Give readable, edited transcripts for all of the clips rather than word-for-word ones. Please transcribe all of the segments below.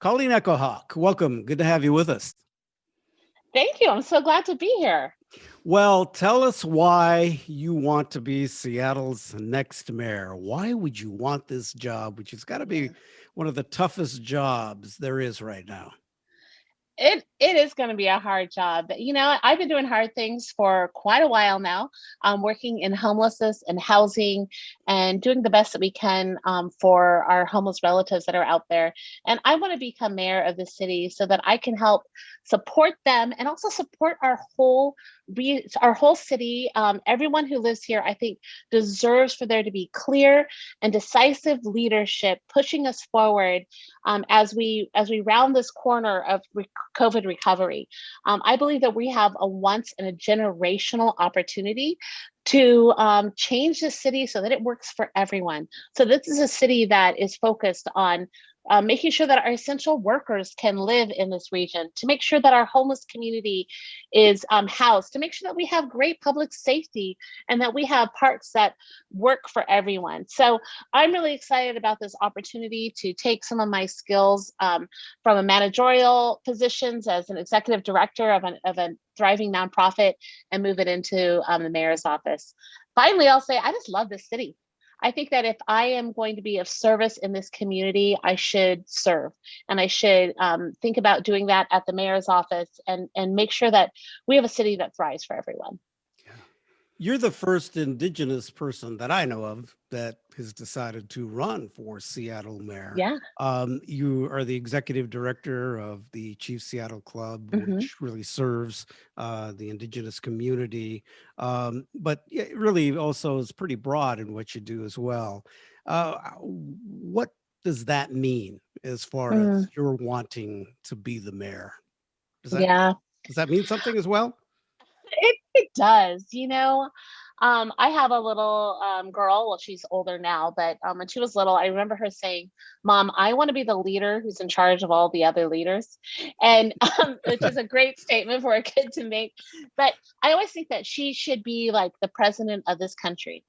Colleen Echohawk, welcome. Good to have you with us. Thank you. I'm so glad to be here. Well, tell us why you want to be Seattle's next mayor. Why would you want this job, which has got to be one of the toughest jobs there is right now? It is going to be a hard job. I've been doing hard things for quite a while now. Working in homelessness and housing, and doing the best that we can for our homeless relatives that are out there. And I want to become mayor of the city so that I can help support them and also support our whole city. Everyone who lives here, I think, deserves for there to be clear and decisive leadership pushing us forward as we round this corner of COVID recovery. I believe that we have a once in a generational opportunity to change the city so that it works for everyone. So this is a city that is focused on making sure that our essential workers can live in this region, to make sure that our homeless community is housed, to make sure that we have great public safety and that we have parks that work for everyone. So I'm really excited about this opportunity to take some of my skills from a managerial positions as an executive director of a thriving nonprofit and move it into the mayor's office. Finally, I'll say I just love this city. I think that if I am going to be of service in this community, I should serve, and I should think about doing that at the mayor's office and make sure that we have a city that thrives for everyone. You're the first indigenous person that I know of that has decided to run for Seattle mayor. Yeah. You are the executive director of the Chief Seattle Club, Hmm. which really serves the indigenous community. But it really also is pretty broad in what you do as well. What does that mean as far Mm, as you're wanting to be the mayor? Does that yeah. does that mean something as well? It does. I have a little girl. Well, she's older now, but when she was little, I remember her saying, "Mom, I want to be the leader who's in charge of all the other leaders," and which is a great statement for a kid to make. But I always think that she should be like the president of this country.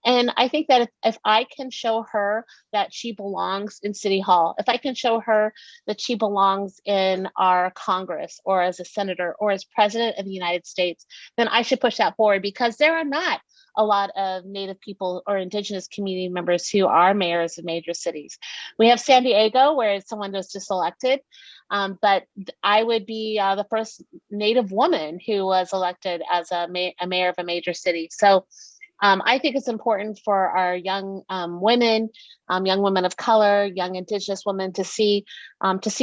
And I think that if I can show her that she belongs in City Hall, if I can show her that she belongs in our Congress or as a senator or as president of the United States, then I should push that forward because there are not a lot of Native people or Indigenous community members who are mayors of major cities. We have San Diego, where someone was just elected, but I would be the first Native woman who was elected as a mayor of a major city. So I think it's important for our young women, young women of color, young Indigenous women to see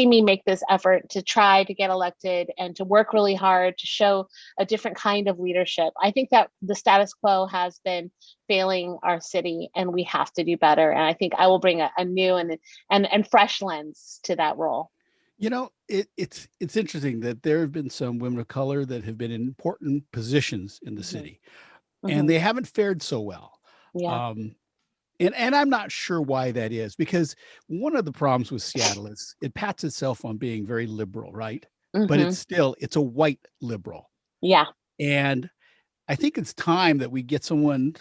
me make this effort to try to get elected and to work really hard to show a different kind of leadership. I think that the status quo has been failing our city, and we have to do better. And I think I will bring a new and fresh lens to that role. It's interesting that there have been some women of color that have been in important positions in the Hmm. city, and Hmm. they haven't fared so well. Yeah. Um, and I'm not sure why that is, because one of the problems with Seattle is it pats itself on being very liberal, right? But Hmm. it's a white liberal. Yeah. And I think it's time that we get someone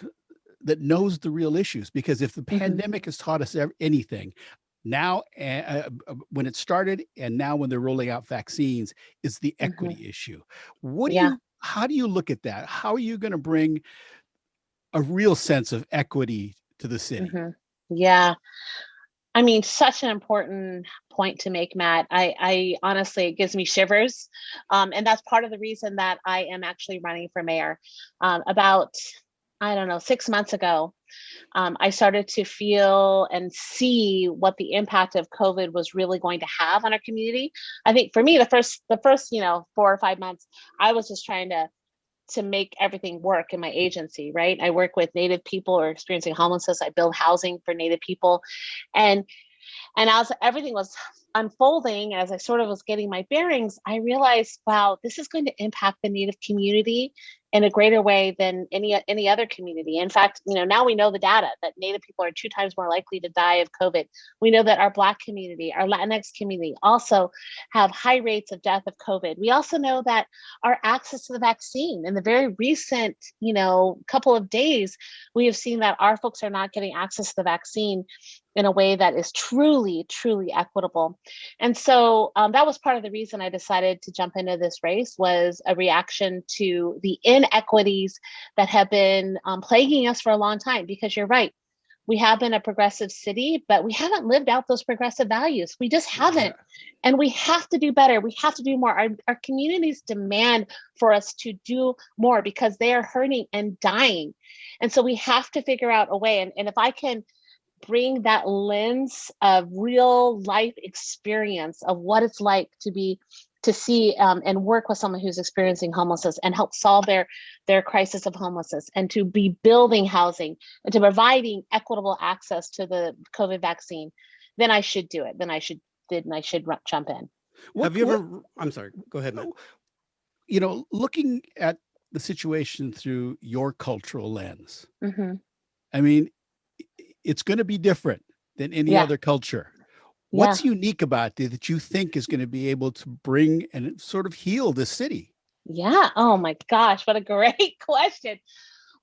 that knows the real issues, because if the Hmm. pandemic has taught us anything now, when it started and now when they're rolling out vaccines, is the Hmm. equity issue. Yeah. How do you look at that? How are you going to bring a real sense of equity to the city? Hmm. Yeah. I mean, such an important point to make, Matt. I honestly, it gives me shivers. And that's part of the reason that I am actually running for mayor. About, I don't know, 6 months ago, I started to feel and see what the impact of COVID was really going to have on our community. I think for me, the first 4 or 5 months, I was just trying to make everything work in my agency, right? I work with Native people who are experiencing homelessness. I build housing for Native people. And and as everything was unfolding, as I sort of was getting my bearings, I realized, wow, this is going to impact the Native community in a greater way than any other community. In fact, now we know the data that Native people are 2 times more likely to die of COVID. We know that our Black community, our Latinx community also have high rates of death of COVID. We also know that our access to the vaccine in the very recent, couple of days, we have seen that our folks are not getting access to the vaccine in a way that is truly, truly equitable. And so that was part of the reason I decided to jump into this race, was a reaction to the inequities that have been plaguing us for a long time. Because you're right, we have been a progressive city, but we haven't lived out those progressive values. We just haven't. And we have to do better. We have to do more. Our communities demand for us to do more because they are hurting and dying. And so we have to figure out a way. And if I can bring that lens of real life experience of what it's like to see and work with someone who's experiencing homelessness and help solve their crisis of homelessness, and to be building housing and to providing equitable access to the COVID vaccine, then I should do it. Then I should jump in. Have you ever, I'm sorry, go ahead, Matt. Looking at the situation through your cultural lens, Mm-hmm. I mean, it's going to be different than any other culture. What's unique about it that you think is going to be able to bring and sort of heal the city? Yeah. Oh my gosh, what a great question.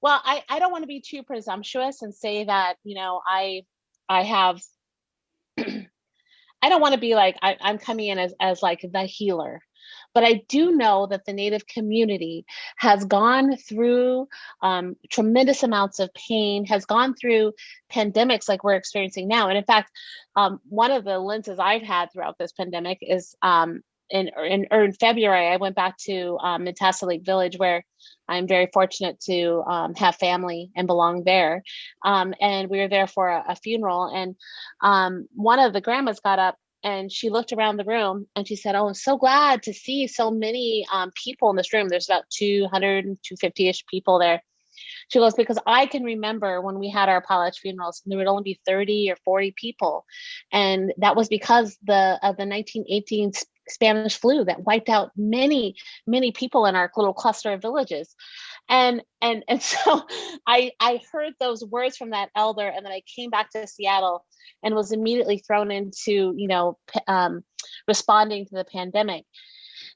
Well, I don't want to be too presumptuous and say that, I have, I don't want to be like, I'm coming in as like the healer. But I do know that the Native community has gone through tremendous amounts of pain, has gone through pandemics like we're experiencing now. And in fact, one of the lenses I've had throughout this pandemic is in February, I went back to Mintasa Lake Village, where I'm very fortunate to have family and belong there. And we were there for a funeral. And one of the grandmas got up and she looked around the room and she said, "Oh, I'm so glad to see so many people in this room." There's about 200 and 250-ish people there. She goes, "Because I can remember when we had our potlatch funerals, there would only be 30 or 40 people. And that was because of the 1918 Spanish flu that wiped out many, many people in our little cluster of villages." And so I heard those words from that elder, and then I came back to Seattle and was immediately thrown into, responding to the pandemic.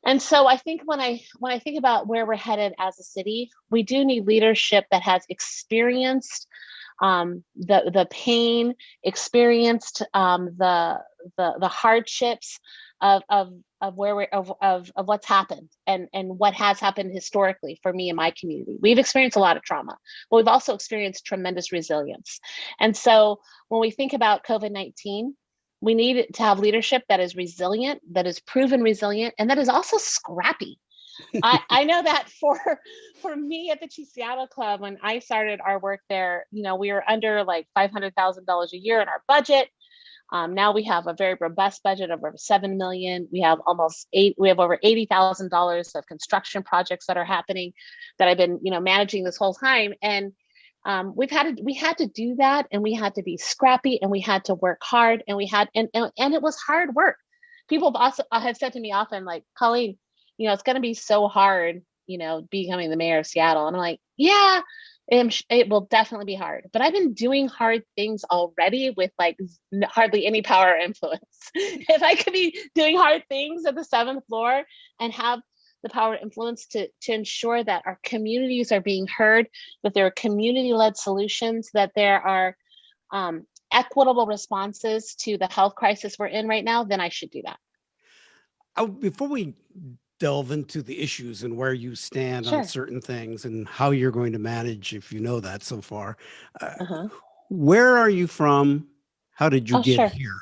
And so I think when I think about where we're headed as a city, we do need leadership that has experienced the pain, experienced the hardships of where we're of what's happened and what has happened historically for me and my community. We've experienced a lot of trauma, but we've also experienced tremendous resilience. And so when we think about COVID-19, we need to have leadership that is resilient, that is proven resilient, and that is also scrappy. I know that for me at the Chief Seattle Club, when I started our work there, we were under like $500,000 a year in our budget. Now we have a very robust budget of over $7 million. We have over $80,000 of construction projects that are happening that I've been, managing this whole time. And we had to do that, and we had to be scrappy, and we had to work hard, and and it was hard work. People have said to me often, like, "Colleen, it's going to be so hard, becoming the mayor of Seattle." And I'm like, yeah, it will definitely be hard, but I've been doing hard things already with like hardly any power or influence. If I could be doing hard things at the 7th floor and have the power and influence to ensure that our communities are being heard, that there are community-led solutions, that there are equitable responses to the health crisis we're in right now, then I should do that. Before we delve into the issues and where you stand Sure. on certain things and how you're going to manage, if you know that so far, Uh-huh. where are you from? How did you get Sure. here?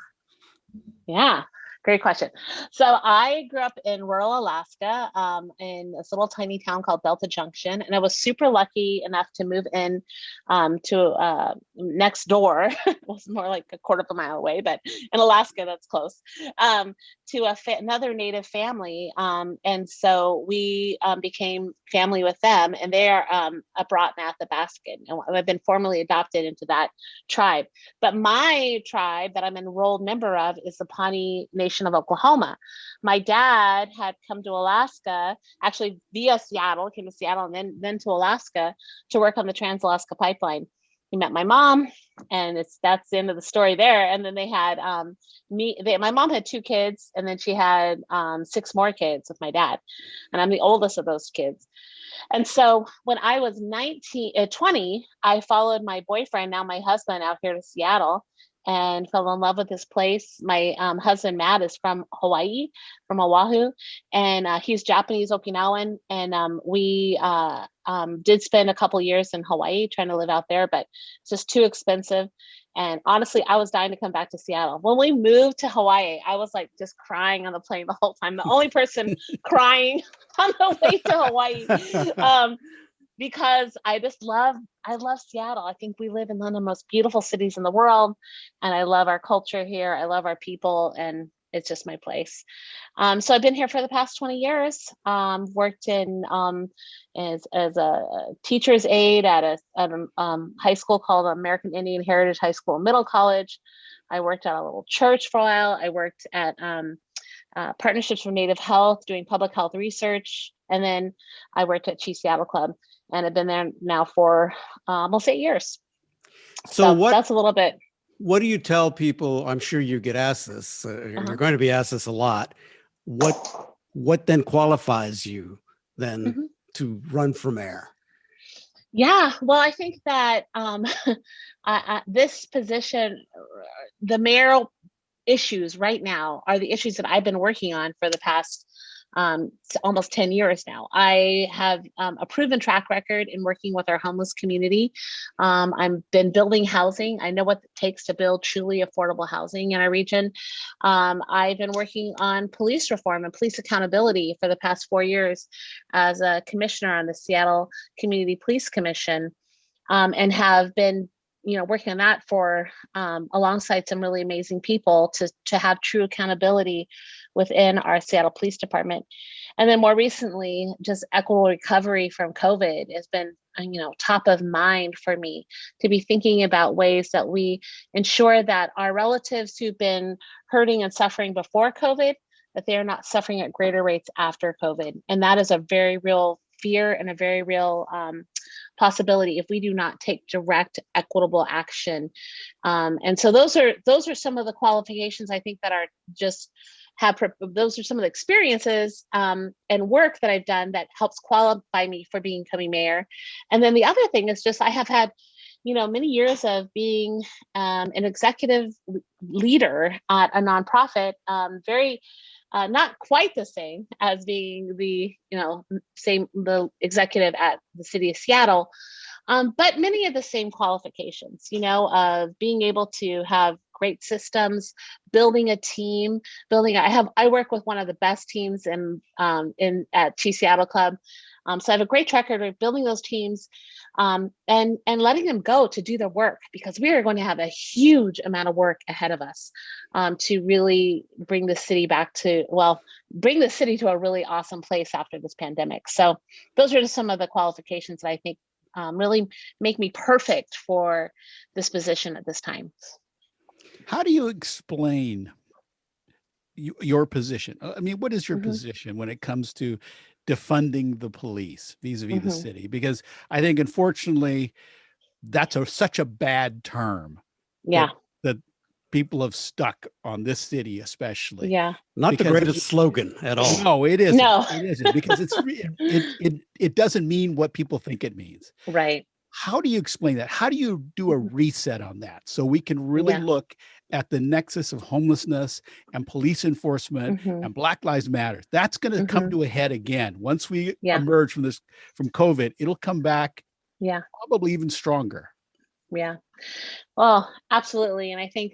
Yeah, great question. So I grew up in rural Alaska, in this little tiny town called Delta Junction, and I was super lucky enough to move in to next door. It was more like a quarter of a mile away, but in Alaska, that's close, to another Native family. And so we became family with them, and they are a Broughton Athabascan, and I've been formally adopted into that tribe. But my tribe that I'm an enrolled member of is the Pawnee Nation nation of Oklahoma. My dad had come to Alaska, actually via Seattle, came to Seattle and then to Alaska to work on the Trans-Alaska Pipeline. He met my mom, and that's the end of the story there. And then they had my mom had 2 kids, and then she had 6 more kids with my dad. And I'm the oldest of those kids. And so when I was 20, I followed my boyfriend, now my husband, out here to Seattle and fell in love with this place. My husband, Matt, is from Hawaii, from Oahu, and he's Japanese Okinawan. And we did spend a couple years in Hawaii trying to live out there, but it's just too expensive. And honestly, I was dying to come back to Seattle. When we moved to Hawaii, I was like just crying on the plane the whole time. The only person crying on the way to Hawaii. Because I love Seattle. I think we live in one of the most beautiful cities in the world, and I love our culture here. I love our people, and it's just my place. So I've been here for the past 20 years. Worked in as a teacher's aide at a high school called American Indian Heritage High School and Middle College. I worked at a little church for a while. I worked at Partnerships for Native Health, doing public health research, and then I worked at Chi Seattle Club. And I've been there now for almost 8 years. So that's a little bit. What do you tell people? I'm sure you get asked this. You're going to be asked this a lot. What then qualifies you then to run for mayor? Yeah, well, I think that this position, the mayoral issues right now are the issues that I've been working on for the past almost 10 years now. I have a proven track record in working with our homeless community. I've been building housing. I know what it takes to build truly affordable housing in our region. I've been working on police reform and police accountability for the past 4 years as a commissioner on the Seattle Community Police Commission, and have been working on that for alongside some really amazing people to have true accountability within our Seattle Police Department. And then more recently, just equitable recovery from COVID has been, top of mind for me, to be thinking about ways that we ensure that our relatives who've been hurting and suffering before COVID, that they are not suffering at greater rates after COVID. And that is a very real fear and a very real possibility if we do not take direct equitable action. And so those are some of the qualifications I think that are just those are some of the experiences and work that I've done that helps qualify me for becoming mayor. And then the other thing is just I have had many years of being an executive leader at a nonprofit, very not quite the same as being the executive at the city of Seattle, but many of the same qualifications, of being able to have great systems, building a team, I work with one of the best teams at Chi Seattle Club. So I have a great track record of building those teams and letting them go to do their work, because we are going to have a huge amount of work ahead of us to really bring the city to a really awesome place after this pandemic. So those are just some of the qualifications that I think really make me perfect for this position at this time. How do you explain your position? I mean, what is your position when it comes to defunding the police vis-a-vis the city? Because I think, unfortunately, that's such a bad term. Yeah. That people have stuck on this city, especially. Yeah. Not the greatest slogan at all. No, it isn't. No. It isn't, because it doesn't mean what people think it means. Right. How do you explain that? How do you do a reset on that so we can really look at the nexus of homelessness and police enforcement and Black Lives Matter? That's going to come to a head again. Once we emerge from COVID, it'll come back probably even stronger. Yeah. Well, absolutely. And I think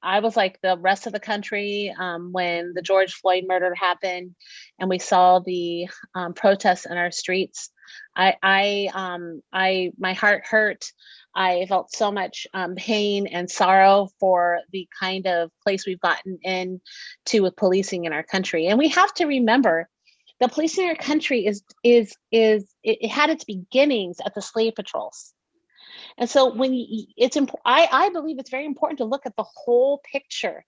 I was like the rest of the country when the George Floyd murder happened and we saw the protests in our streets. My heart hurt. I felt so much pain and sorrow for the kind of place we've gotten into with policing in our country. And we have to remember the policing in our country it had its beginnings at the slave patrols. And so I believe it's very important to look at the whole picture.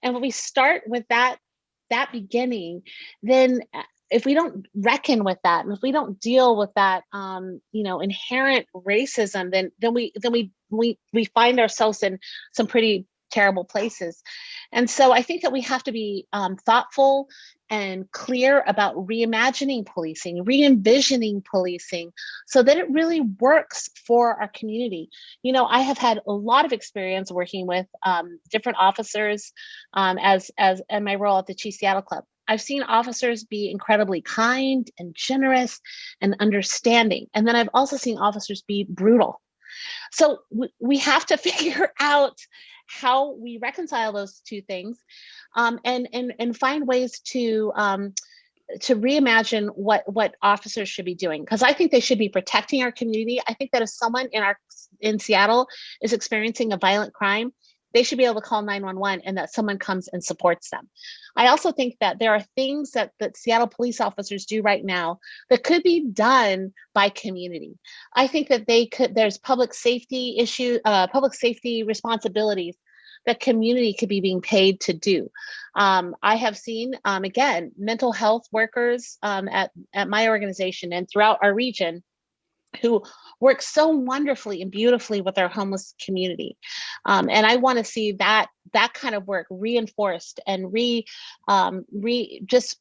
And when we start with that beginning, then if we don't reckon with that, and if we don't deal with that, inherent racism, then we find ourselves in some pretty terrible places. And so I think that we have to be thoughtful and clear about reimagining policing, re-envisioning policing, so that it really works for our community. I have had a lot of experience working with different officers as in my role at the Chief Seattle Club. I've seen officers be incredibly kind and generous and understanding. And then I've also seen officers be brutal. So we have to figure out how we reconcile those two things, and find ways to reimagine what officers should be doing. Because I think they should be protecting our community. I think that if someone in Seattle is experiencing a violent crime, they should be able to call 911 and that someone comes and supports them. I also think that there are things that Seattle police officers do right now that could be done by community. I think that there's public safety responsibilities that community could be being paid to do. I have seen, again, mental health workers at my organization and throughout our region who work so wonderfully and beautifully with our homeless community. And I want to see that kind of work reinforced and just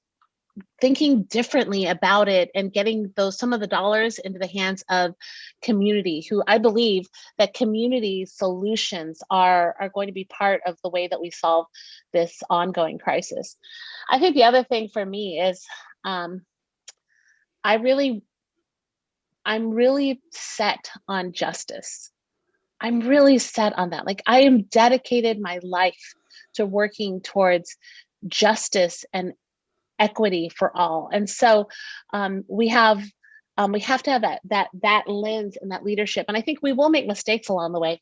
thinking differently about it, and getting some of the dollars into the hands of community, who I believe that community solutions are going to be part of the way that we solve this ongoing crisis. I think the other thing for me is I'm really set on justice. I'm really set on that. Like, I am dedicated my life to working towards justice and equity for all. And so we have to have that lens and that leadership. And I think we will make mistakes along the way.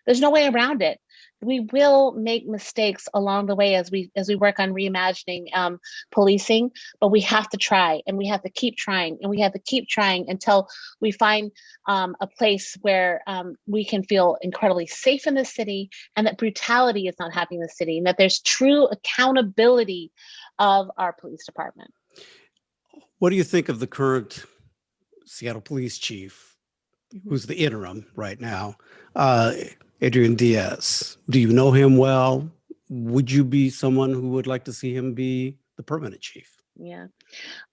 There's no way around it. We will make mistakes along the way as we work on reimagining policing, but we have to try, and we have to keep trying, and we have to keep trying until we find a place where we can feel incredibly safe in the city, and that brutality is not happening in the city, and that there's true accountability of our police department. What do you think of the current Seattle police chief, who's the interim right now, Adrian Diaz? Do you know him well? Would you be someone who would like to see him be the permanent chief? Yeah.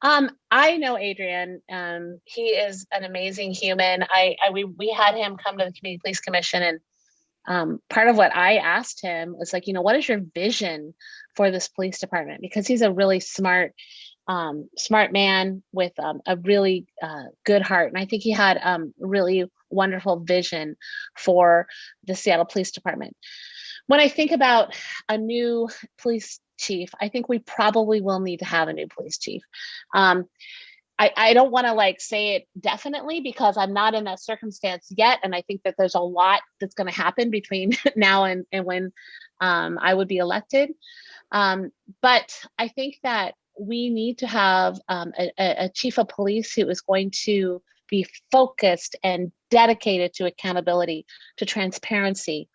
I know Adrian. He is an amazing human. We had him come to the Community Police Commission, and part of what I asked him was like, what is your vision for this police department? Because he's a really smart man with a really good heart. And I think he had really wonderful vision for the Seattle Police Department. When I think about a new police chief, I think we probably will need to have a new police chief. I don't want to say it definitely, because I'm not in that circumstance yet. And I think that there's a lot that's going to happen between now and when I would be elected. But I think that we need to have a chief of police who is going to be focused and dedicated to accountability, to transparency.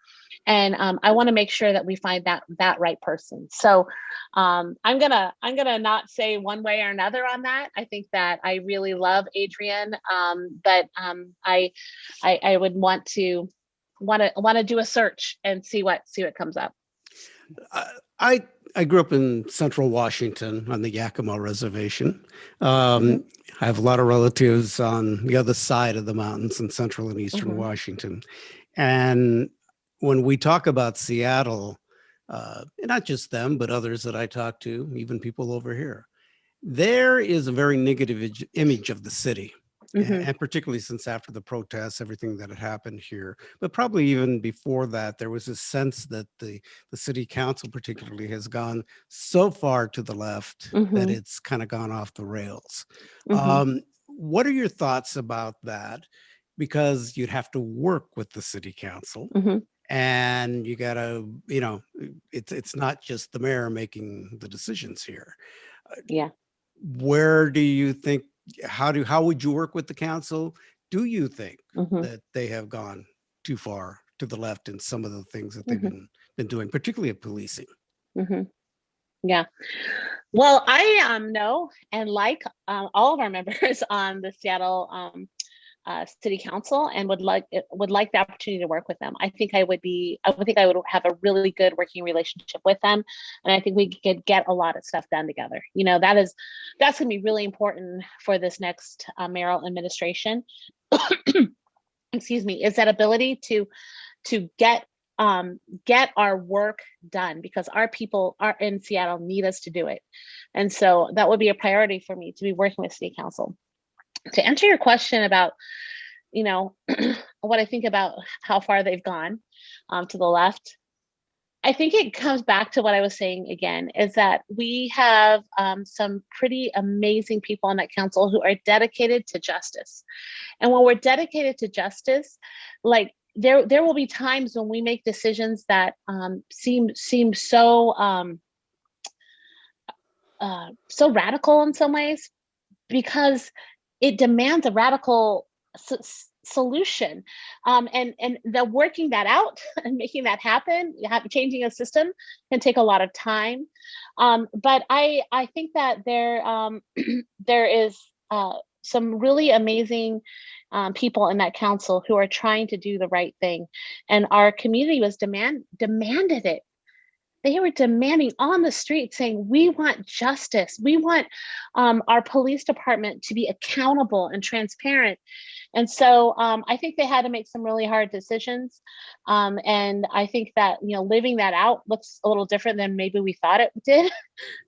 And I want to make sure that we find that right person. So I'm gonna not say one way or another on that. I think that I really love Adrian, but I would want to do a search and see what comes up. I grew up in Central Washington on the Yakima Reservation. I have a lot of relatives on the other side of the mountains in Central and Eastern Washington. And when we talk about Seattle, not just them, but others that I talk to, even people over here, there is a very negative image of the city. And particularly since after the protests, everything that had happened here, but probably even before that, there was a sense that the city council particularly has gone so far to the left that it's kind of gone off the rails. What are your thoughts about that? Because you'd have to work with the city council, and you gotta, it's not just the mayor making the decisions here. Yeah. Where do you think? How would you work with the council? Do you think that they have gone too far to the left in some of the things that they've hmm been doing, particularly at policing. hmm Yeah. Well, I know and like all of our members on the Seattle City Council, and would like the opportunity to work with them. I would think I would have a really good working relationship with them, and I think we could get a lot of stuff done together. You know, that's going to be really important for this next mayoral administration. Excuse me, is that ability to get our work done, because our people are in Seattle need us to do it. And so that would be a priority for me to be working with City Council. To answer your question about, you know, what I think about how far they've gone to the left, I think it comes back to what I was saying again, is that we have some pretty amazing people on that council who are dedicated to justice. And when we're dedicated to justice, like there will be times when we make decisions that seem so so radical in some ways, because it demands a radical solution, and the working that out and making that happen, changing a system can take a lot of time. But I think that there is some really amazing people in that council who are trying to do the right thing, and our community was demanded it. They were demanding on the street, saying, we want justice. We want our police department to be accountable and transparent. And so I think they had to make some really hard decisions. And I think that, you know, living that out looks a little different than maybe we thought it did.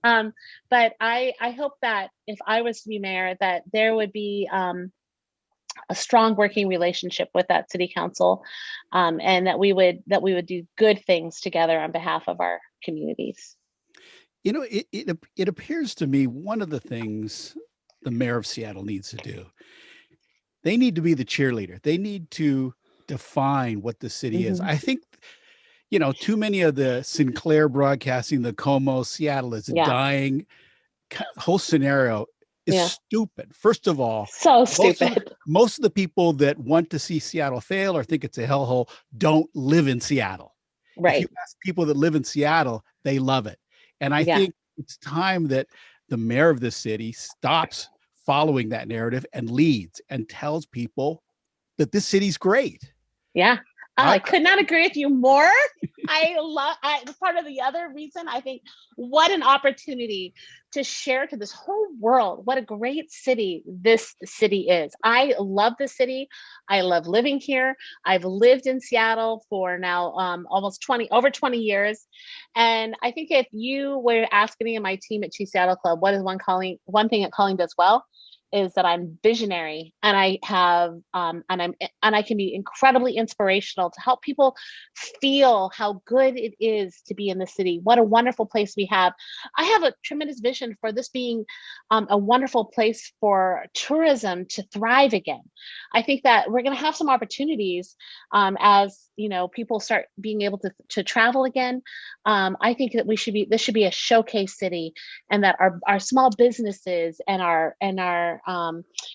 But I hope that if I was to be mayor, that there would be a strong working relationship with that city council, and that we would do good things together on behalf of our communities. You know, it appears to me one of the things the mayor of Seattle needs to do, they need to be the cheerleader. They need to define what the city is. I think, you know, too many of the Sinclair broadcasting, the Como, Seattle is dying whole scenario is stupid. First of all, so stupid. Most of the people that want to see Seattle fail or think it's a hellhole don't live in Seattle. Right. If you ask people that live in Seattle, they love it. And I think it's time that the mayor of this city stops following that narrative and leads and tells people that this city's great. Yeah. I could not agree with you more. Part of the other reason, I think, what an opportunity to share to this whole world what a great city this city is. I love the city. I love living here. I've lived in Seattle for now over 20 years. And I think if you were asking me and my team at Chief Seattle Club, what is one thing that Colleen does well, is that I'm visionary, and I have and I can be incredibly inspirational to help people feel how good it is to be in the city. What a wonderful place we have. I have a tremendous vision for this being a wonderful place for tourism to thrive again. I think that we're going to have some opportunities as you know, people start being able to travel again. I think that this should be a showcase city, and that our small businesses and our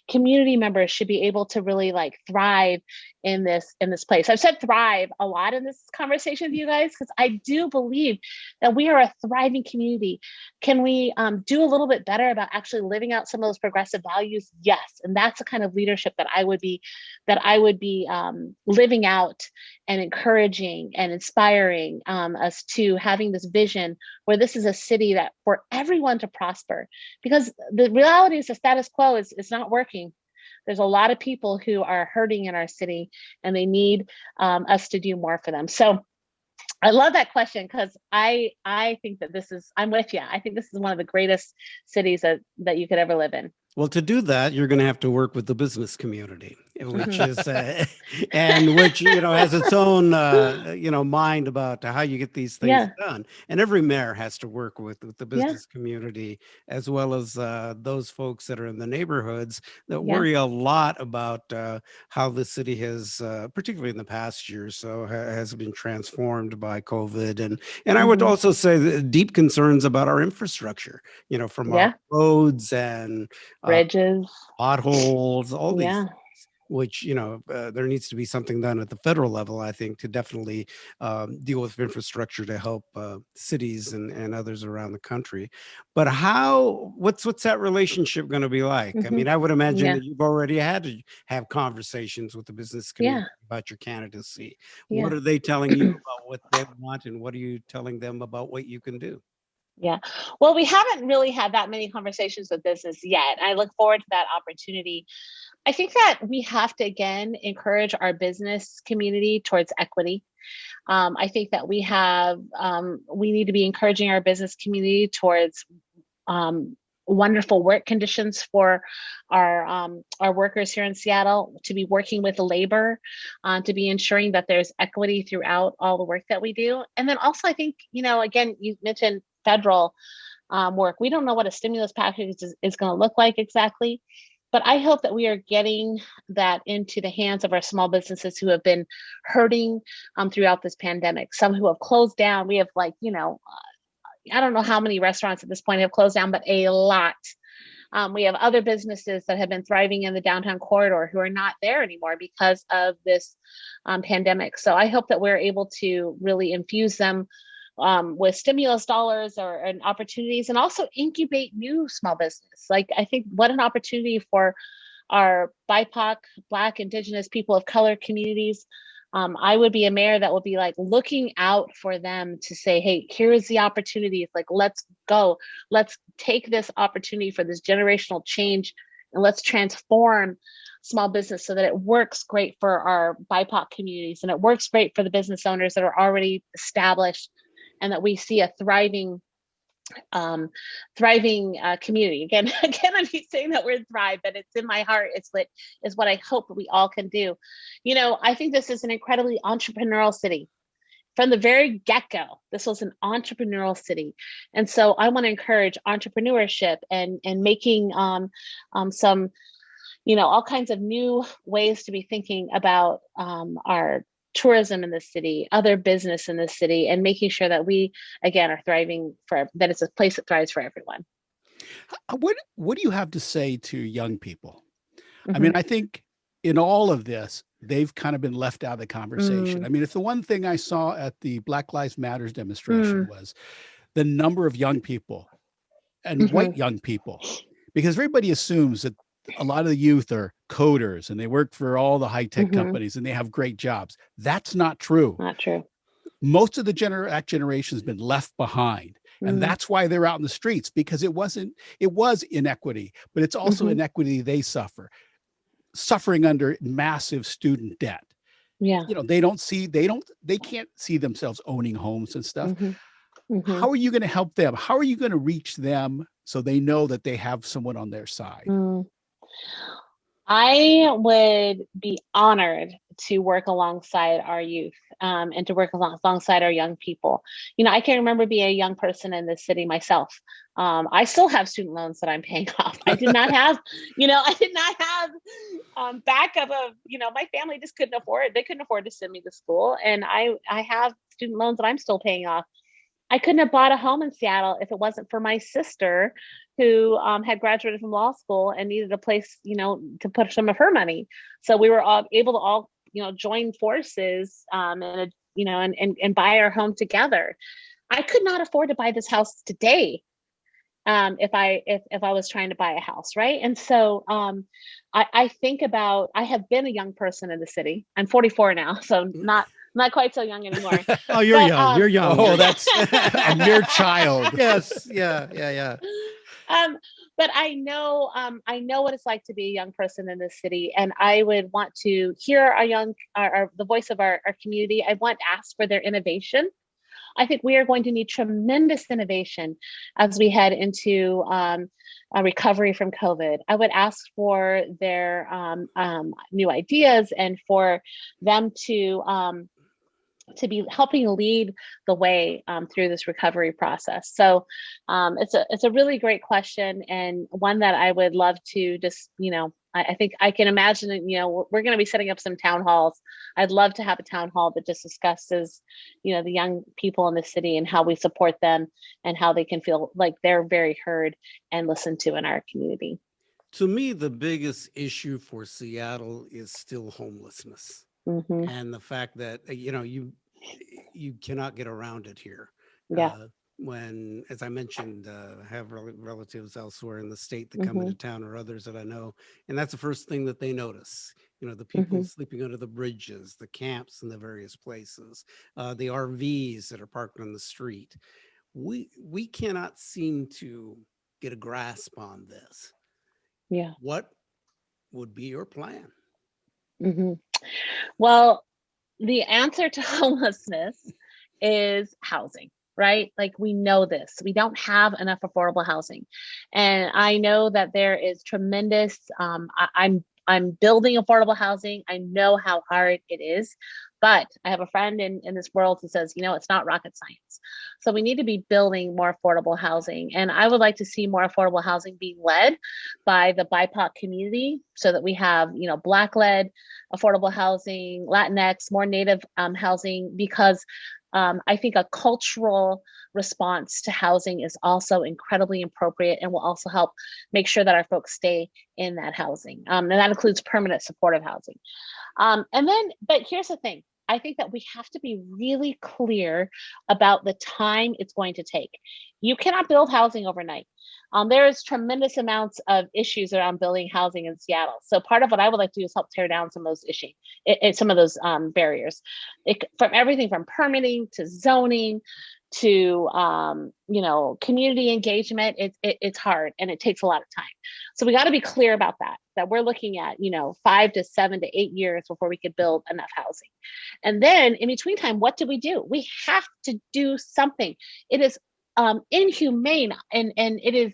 community members should be able to really like thrive in this place. I've said thrive a lot in this conversation with you guys, because I do believe that we are a thriving community. Can we do a little bit better about actually living out some of those progressive values? Yes. And that's the kind of leadership that I would be living out and encouraging and inspiring us to, having this vision where this is a city that for everyone to prosper. Because the reality is the status quo is not working. There's a lot of people who are hurting in our city, and they need us to do more for them. So I love that question, because I think that I'm with you. I think this is one of the greatest cities that you could ever live in. Well, to do that, you're going to have to work with the business community, which is, and which, you know, has its own, you know, mind about how you get these things done. And every mayor has to work with the business community, as well as those folks that are in the neighborhoods that worry a lot about how the city has, particularly in the past year or so, has been transformed by COVID. And I would also say deep concerns about our infrastructure, you know, from our roads and bridges, potholes, all these things. which, there needs to be something done at the federal level, I think, to definitely deal with infrastructure to help cities and others around the country. But what's that relationship going to be like? I Hmm. mean, I would imagine Yeah. that you've already had to have conversations with the business Yeah. community about your candidacy. What Yeah. are they telling you about what they want, and what are you telling them about what you can do? Yeah. Well, we haven't really had that many conversations with business yet. I look forward to that opportunity. I think that we have to, again, encourage our business community towards equity. I think that we need to be encouraging our business community towards um, wonderful work conditions for our workers here in Seattle, to be working with labor, to be ensuring that there's equity throughout all the work that we do. And then also, I think, again, you mentioned federal work. We don't know what a stimulus package is going to look like exactly, but I hope that we are getting that into the hands of our small businesses who have been hurting throughout this pandemic. Some who have closed down. We have I don't know how many restaurants at this point have closed down, but a lot. We have other businesses that have been thriving in the downtown corridor who are not there anymore because of this pandemic. So I hope that we're able to really infuse them with stimulus dollars and opportunities, and also incubate new small business. Like, I think what an opportunity for our BIPOC, Black, Indigenous, people of color communities. I would be a mayor that would be like looking out for them to say, hey, here is the opportunity. It's like, let's go. Let's take this opportunity for this generational change, and let's transform small business so that it works great for our BIPOC communities, and it works great for the business owners that are already established, and that we see a thriving community. Again, I keep saying that word thrive, but it's in my heart. It's what I hope we all can do. I think this is an incredibly entrepreneurial city. From the very get-go, this was an entrepreneurial city. And so I want to encourage entrepreneurship and making some, all kinds of new ways to be thinking about our tourism in the city, other business in the city, and making sure that we, again, are thriving that it's a place that thrives for everyone. What do you have to say to young people? Mm-hmm. I mean, I think in all of this, they've kind of been left out of the conversation. I mean, if the one thing I saw at the Black Lives Matters demonstration was the number of young people and white young people, because everybody assumes that a lot of the youth are coders and they work for all the high-tech companies and they have great jobs. That's not true. Not true. Most of the that generation has been left behind. And that's why they're out in the streets, because it was inequity, but it's also inequity they suffering under massive student debt. Yeah. They can't see themselves owning homes and stuff. How are you going to help them? How are you going to reach them so they know that they have someone on their side? I would be honored to work alongside our youth and to work alongside our young people. I can remember being a young person in this city myself. I still have student loans that I'm paying off. I did not have, backup of, my family just couldn't afford. They couldn't afford to send me to school. And I have student loans that I'm still paying off. I couldn't have bought a home in Seattle if it wasn't for my sister, who had graduated from law school and needed a place, to put some of her money. So we were all able to join forces and buy our home together. I could not afford to buy this house today if I was trying to buy a house, right? And so I think about, I have been a young person in the city. I'm 44 now, so not quite so young anymore. Oh, you're young. You're young. Oh, that's a mere child. Yes. Yeah. But I know what it's like to be a young person in this city, and I would want to hear the voice of our community. I want to ask for their innovation. I think we are going to need tremendous innovation as we head into a recovery from COVID. I would ask for their new ideas and for them to be helping lead the way through this recovery process. So it's a really great question, and one that I would love to just, I think I can imagine that, we're going to be setting up some town halls. I'd love to have a town hall that just discusses, the young people in the city and how we support them and how they can feel like they're very heard and listened to in our community. To me, the biggest issue for Seattle is still homelessness, Mm-hmm. and the fact that you cannot get around it here. Yeah. Uh, when, as I mentioned, I have relatives elsewhere in the state that come Mm-hmm. into town, or others that I know, and that's the first thing that they notice. The people Mm-hmm. sleeping under the bridges, the camps in the various places, the RVs that are parked on the street. We cannot seem to get a grasp on this. Yeah. What would be your plan? Mm-hmm. Well, the answer to homelessness is housing, right? Like we know this. We don't have enough affordable housing. And I know that there is tremendous I'm building affordable housing. I know how hard it is, but I have a friend in this world who says, it's not rocket science. So we need to be building more affordable housing. And I would like to see more affordable housing being led by the BIPOC community so that we have, Black led affordable housing, Latinx, more Native housing, because I think a cultural response to housing is also incredibly appropriate and will also help make sure that our folks stay in that housing. And that includes permanent supportive housing. But here's the thing. I think that we have to be really clear about the time it's going to take. You cannot build housing overnight. There is tremendous amounts of issues around building housing in Seattle. So part of what I would like to do is help tear down some of those issues, some of those barriers, from everything from permitting to zoning to community engagement. It's hard and it takes a lot of time. So we got to be clear about that we're looking at 5 to 7 to 8 years before we could build enough housing. And then in between time, what do? We have to do something. It is inhumane and it is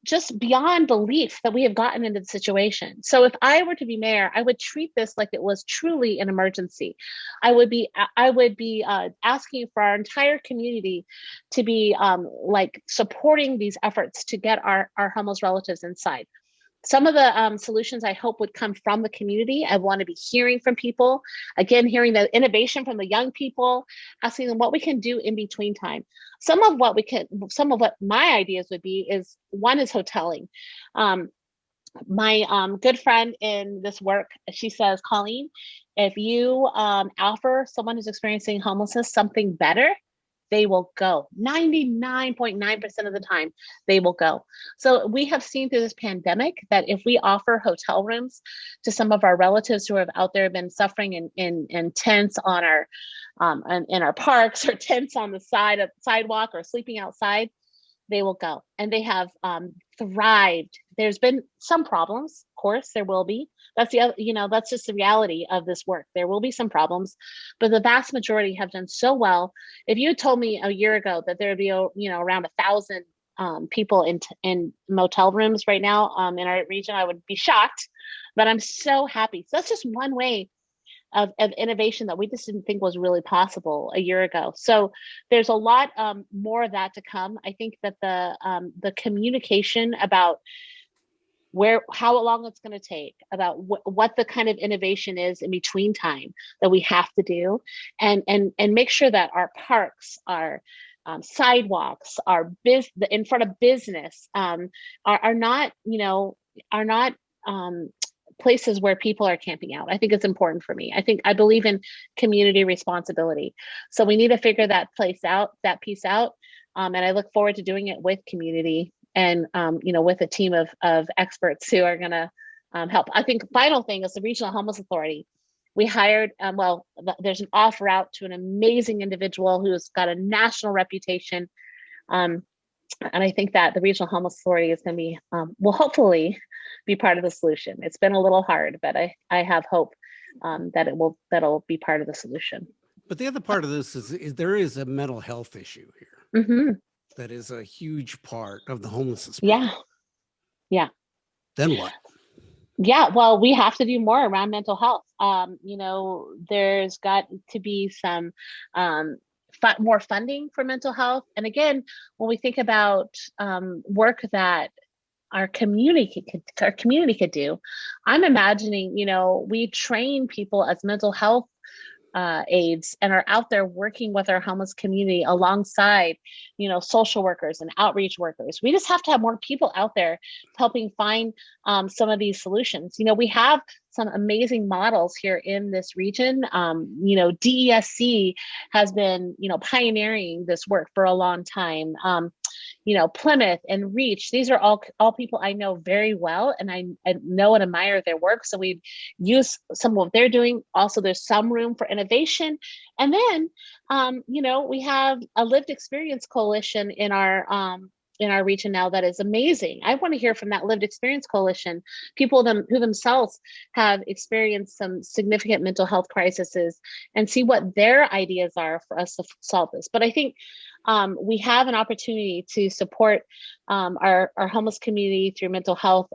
just beyond belief that we have gotten into the situation. So if I were to be mayor, I would treat this like it was truly an emergency. I would be asking for our entire community to be supporting these efforts to get our homeless relatives inside. Some of the solutions I hope would come from the community. I want to be hearing from people, again, hearing the innovation from the young people, asking them what we can do in between time. Some of what my ideas would be is, one is hoteling. My good friend in this work, she says, Colleen, if you offer someone who's experiencing homelessness something better, they will go. 99.9% of the time, they will go. So we have seen through this pandemic that if we offer hotel rooms to some of our relatives who have out there been suffering in tents on our in our parks, or tents on the sidewalk, or sleeping outside, they will go, and they have thrived. There's been some problems, of course, there will be. That's that's just the reality of this work. There will be some problems, but the vast majority have done so well. If you had told me a year ago that there would be around 1,000 people in motel rooms right now in our region, I would be shocked. But I'm so happy. So that's just one way of innovation that we just didn't think was really possible a year ago. So there's a lot more of that to come. I think that the communication about how long it's going to take, about what the kind of innovation is in between time that we have to do, and make sure that our parks, our sidewalks, in front of business are not places where people are camping out. I think it's important for me. I believe in community responsibility. So we need to figure that piece out. And I look forward to doing it with community and, with a team of experts who are going to help. I think the final thing is the Regional Homeless Authority. We hired, there's an offer out to an amazing individual who's got a national reputation. And I think that the Regional Homeless Authority is going to be, will hopefully be part of the solution. It's been a little hard, but I have hope that it'll be part of the solution. But the other part of this is there is a mental health issue here. Mm-hmm. That is a huge part of the homelessness problem. problem. Yeah. Then what? Yeah, well, we have to do more around mental health. There's got to be some more funding for mental health. And again, when we think about work that our community could do, I'm imagining, we train people as mental health aides and are out there working with our homeless community alongside, social workers and outreach workers. We just have to have more people out there helping find some of these solutions. We have some amazing models here in this region. DESC has been, pioneering this work for a long time. Plymouth and Reach, these are all people I know very well, and I know and admire their work. So we've used some of what they're doing. Also, there's some room for innovation. And then, we have a lived experience coalition in our region now that is amazing. I want to hear from that lived experience coalition, people who themselves have experienced some significant mental health crises, and see what their ideas are for us to solve this. But I think we have an opportunity to support our homeless community through mental health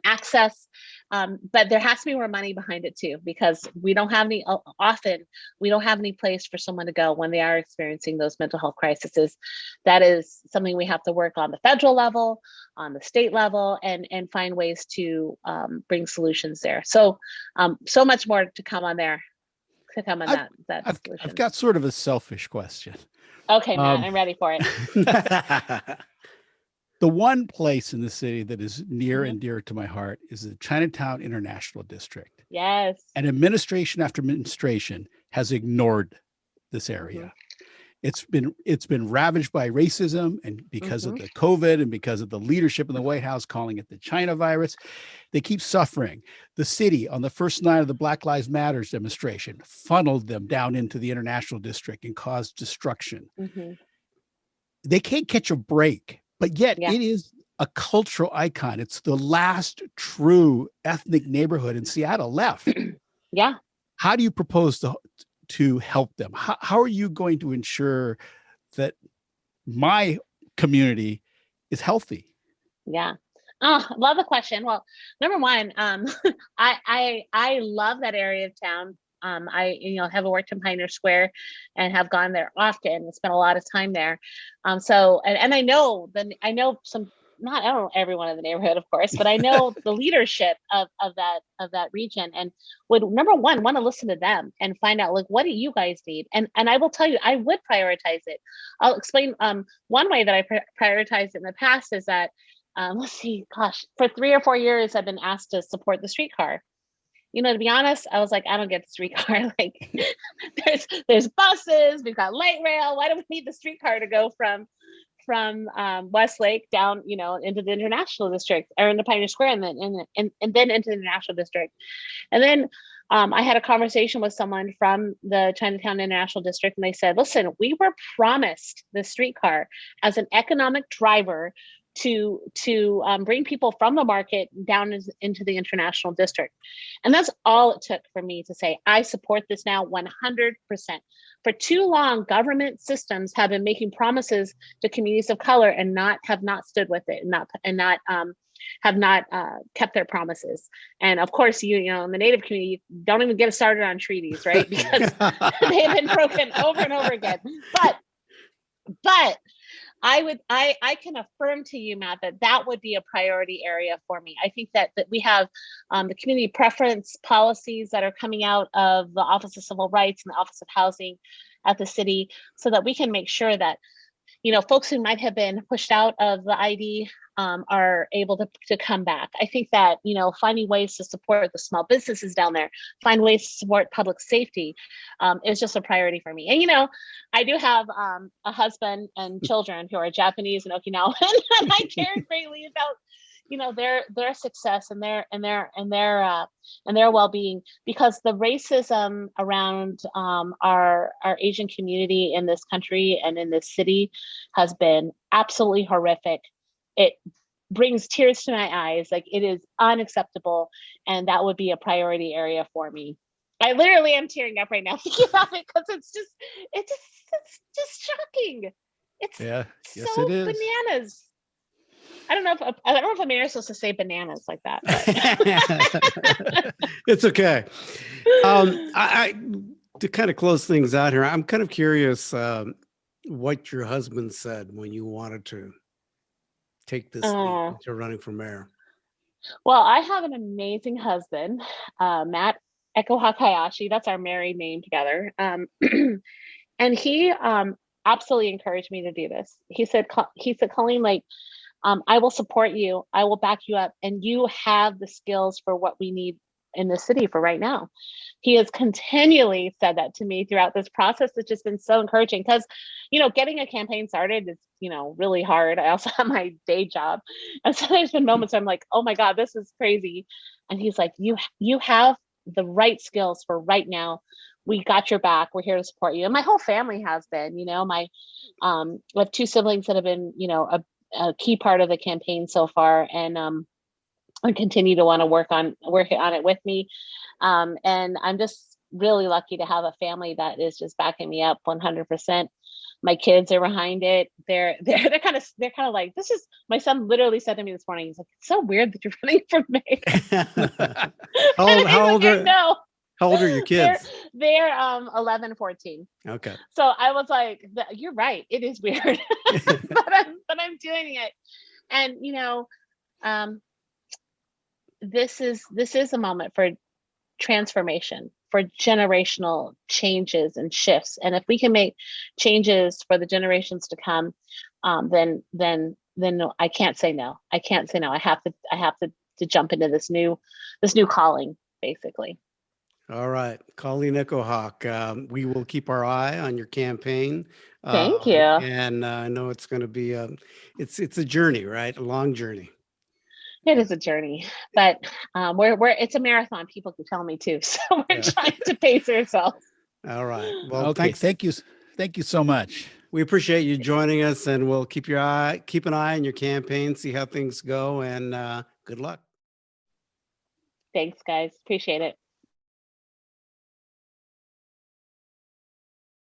access. But there has to be more money behind it too, because we don't have any place for someone to go when they are experiencing those mental health crises. That is something we have to work on the federal level, on the state level, and find ways to bring solutions there. So so much more to come on there. I've got sort of a selfish question. Okay, Matt, I'm ready for it. The one place in the city that is near and dear to my heart is the Chinatown International District. Yes. And administration after administration has ignored this area. It's been ravaged by racism, and because of the COVID and because of the leadership in the White House calling it the China virus, they keep suffering. The city, on the first night of the Black Lives Matter demonstration, funneled them down into the International District and caused destruction. They can't catch a break, but yet it is a cultural icon. It's the last true ethnic neighborhood in Seattle left. Yeah. How do you propose to help them? How are you going to ensure that my community is healthy? Yeah. Oh, love the question. Well, number one, I love that area of town. I have worked in Pioneer Square and have gone there often and spent a lot of time there. So I know I don't know everyone in the neighborhood, of course, but I know the leadership of that region, and would, number one, want to listen to them and find out, like, what do you guys need? And I will tell you, I would prioritize it. I'll explain. One way that I prioritized in the past is that, let's see, gosh, for 3 or 4 years, I've been asked to support the streetcar. To be honest, I was like, I don't get the streetcar. Like, there's buses, we've got light rail. Why do we need the streetcar to go from Westlake down, into the International District, or into Pioneer Square, and then into the International District? And then I had a conversation with someone from the Chinatown International District, and they said, listen, we were promised the streetcar as an economic driver to bring people from the market down into the International District. And that's all it took for me to say, I support this now 100%. For too long, government systems have been making promises to communities of color and have not stood with it, have not kept their promises. And of course, in the Native community, you don't even get started on treaties, right? Because they've been broken over and over again. But I can affirm to you, Matt, that would be a priority area for me. I think that we have the community preference policies that are coming out of the Office of Civil Rights and the Office of Housing at the city, so that we can make sure that, folks who might have been pushed out of the ID are able to come back. I think that, finding ways to support the small businesses down there, find ways to support public safety is just a priority for me. And, I do have a husband and children who are Japanese and Okinawan, and I care greatly about, their success and their well-being, because the racism around our Asian community in this country and in this city has been absolutely horrific. It brings tears to my eyes. Like, it is unacceptable, and that would be a priority area for me. I literally am tearing up right now thinking about it, because it's just shocking. It's so it is. bananas. I don't know if Amir is supposed to say bananas like that. It's okay. I to kind of close things out here, I'm kind of curious what your husband said when you wanted to take this lead to running for mayor. Well, I have an amazing husband, Matt. Echohawk Hayashi. That's our married name together. And he absolutely encouraged me to do this. He said, Colleen, like, I will support you. I will back you up. And you have the skills for what we need in the city for right now. He has continually said that to me throughout this process. It's just been so encouraging because, getting a campaign started is, really hard. I also have my day job. And so there's been moments where I'm like, oh my God, this is crazy. And he's like, you have the right skills for right now. We got your back. We're here to support you. And my whole family has been, my, I have two siblings that have been, a key part of the campaign so far, and I continue to want to work on it with me. And I'm just really lucky to have a family that is just backing me up 100%. My kids are behind it. They're kind of like, this is, my son literally said to me this morning, he's like, it's so weird that you're running for mayor. How old are your kids? They're 11, 14. Okay. So I was like, you're right. It is weird, but I'm doing it. And, this is a moment for transformation, for generational changes and shifts. And if we can make changes for the generations to come, then I can't say no. I can't say no. I have to jump into this new calling, basically. All right, Colleen Echohawk, we will keep our eye on your campaign. Thank you. And I know it's going to be it's a journey, right? A long journey. It is a journey, but it's a marathon. People keep telling me too, so we're trying to pace ourselves. All right. Well, okay. Thank you so much. We appreciate you joining us, and we'll keep an eye on your campaign, see how things go, and good luck. Thanks, guys. Appreciate it.